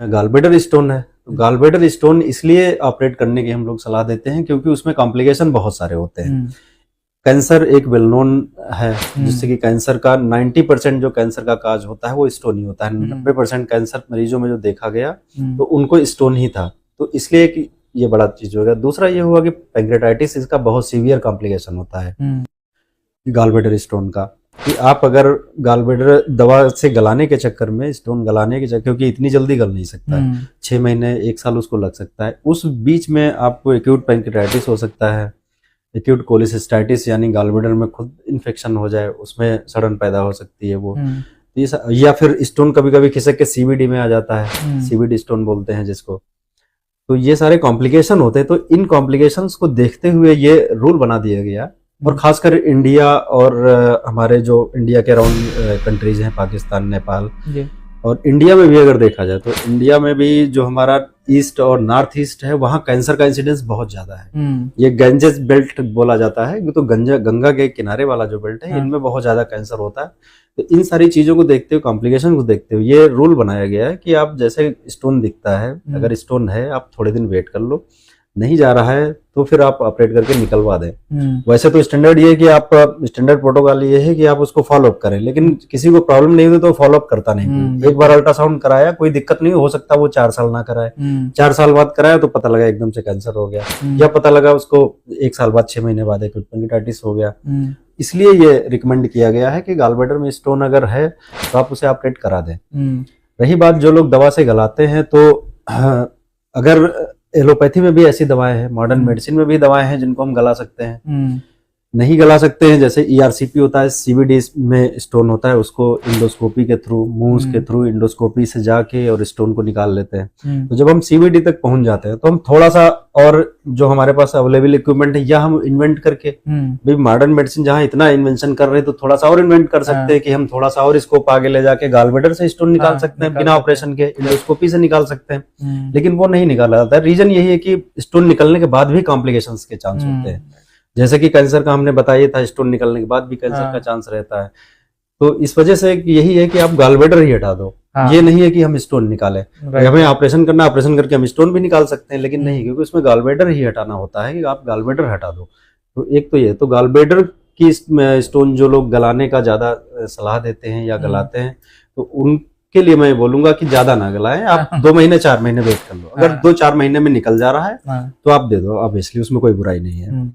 Gallbladder stone है तो gallbladder stone इसलिए ऑपरेट करने की हम लोग सलाह देते हैं क्योंकि उसमें कॉम्प्लिकेशन बहुत सारे होते हैं। कैंसर एक वेल नोन है, जिससे कि कैंसर का 90% जो कैंसर का काज होता है वो स्टोन ही होता है। 90% कैंसर मरीजों में जो देखा गया तो उनको स्टोन ही था, तो इसलिए कि ये बड़ा चीज हो गया। दूसरा ये हुआ कि पैंक्रेटाइटिस, इसका बहुत सीवियर कॉम्प्लिकेशन होता है गॉलब्लैडर स्टोन का, कि आप अगर गॉलब्लैडर दवा से गलाने के चक्कर में, स्टोन गलाने के चक्कर, क्योंकि इतनी जल्दी गल नहीं सकता है, 6 महीने 1 साल उसको लग सकता है, उस बीच में आपको एक्यूट पैंक्रेटाइटिस हो सकता है, एक्यूट कोलिसिस्टाइटिस यानी गॉलब्लैडर में खुद इन्फेक्शन हो जाए, उसमें सड़न पैदा हो सकती है वो, या फिर स्टोन कभी कभी खिसक के सीवीडी में आ जाता है, सीवीडी स्टोन बोलते हैं जिसको। तो ये सारे कॉम्प्लिकेशन होते हैं। तो इन कॉम्प्लिकेशंस को देखते हुए ये रूल बना दिया गया, और खासकर इंडिया और हमारे जो इंडिया के अराउंड कंट्रीज हैं, पाकिस्तान, नेपाल, और इंडिया में भी अगर देखा जाए तो इंडिया में भी जो हमारा ईस्ट और नॉर्थ ईस्ट है, वहाँ कैंसर का इंसिडेंस बहुत ज्यादा है। ये गंजेस बेल्ट बोला जाता है, तो गंगा के किनारे वाला जो बेल्ट है, इनमें बहुत ज्यादा कैंसर होता है। तो इन सारी चीजों को देखते हुए, कॉम्प्लिकेशन को देखते हुए ये रूल बनाया गया है कि आप जैसे स्टोन दिखता है, अगर स्टोन है आप थोड़े दिन वेट कर लो, नहीं जा रहा है तो फिर आप ऑपरेट करके निकलवा दें। वैसे तो स्टैंडर्ड ये है कि आप, स्टैंडर्ड प्रोटोकॉल ये है कि आप उसको फॉलो अप करें, लेकिन किसी को प्रॉब्लम नहीं हुई तो फॉलो अप करता नहीं। एक बार अल्ट्रासाउंड कराया, कोई दिक्कत नहीं, हो सकता वो 4 साल ना कराए, 4 साल बाद कराया तो पता लगा एकदम से कैंसर हो गया, या पता लगा उसको 1 साल बाद, 6 महीने बाद एक्यूट पैंक्रेटाइटिस हो गया। इसलिए ये रिकमेंड किया गया है कि गॉलब्लैडर में स्टोन अगर है तो आप उसे ऑपरेट करा दें। रही बात जो लोग दवा से गलाते हैं, तो अगर एलोपैथी में भी ऐसी दवाएं हैं, मॉडर्न मेडिसिन में भी दवाएं हैं जिनको हम गला सकते हैं। नहीं गला सकते हैं, जैसे ईआरसीपी होता है, सीवीडी में स्टोन होता है, उसको इंडोस्कोपी के थ्रू, मुंह के थ्रू इंडोस्कोपी से जाके और स्टोन को निकाल लेते हैं। तो जब हम सीवीडी तक पहुंच जाते हैं तो हम थोड़ा सा, और जो हमारे पास अवेलेबल इक्विपमेंट है या हम इन्वेंट करके, भाई मॉडर्न मेडिसिन जहाँ इतना इन्वेंशन कर रहे हैं तो थोड़ा सा और इन्वेंट कर सकते हैं कि हम थोड़ा सा और स्कोप आगे ले जाके गॉलब्लैडर से स्टोन निकाल सकते हैं, बिना ऑपरेशन के इंडोस्कोपी से निकाल सकते हैं। लेकिन वो नहीं निकाला जाता है। रीजन यही है कि स्टोन निकलने के बाद भी कॉम्प्लिकेशंस के चांस होते हैं, जैसे कि कैंसर का हमने बताया था, स्टोन निकलने के बाद भी कैंसर का चांस रहता है। तो इस वजह से यही है कि आप गॉलब्लैडर ही हटा दो। ये नहीं है कि हम स्टोन निकालें, हमें ऑपरेशन करना, ऑपरेशन करके हम स्टोन भी निकाल सकते हैं, लेकिन नहीं, क्योंकि उसमें गॉलब्लैडर ही हटाना होता है कि आप गॉलब्लैडर हटा दो। तो एक तो ये, तो गॉलब्लैडर की स्टोन जो लोग गलाने का ज्यादा सलाह देते हैं या गलाते हैं, तो उनके लिए मैं बोलूंगा कि ज्यादा ना गलाएं। आप 2 महीने 4 महीने वेट कर लो, अगर 2-4 महीने में निकल जा रहा है तो आप दे दो, ऑब्वियसली उसमें कोई बुराई नहीं है।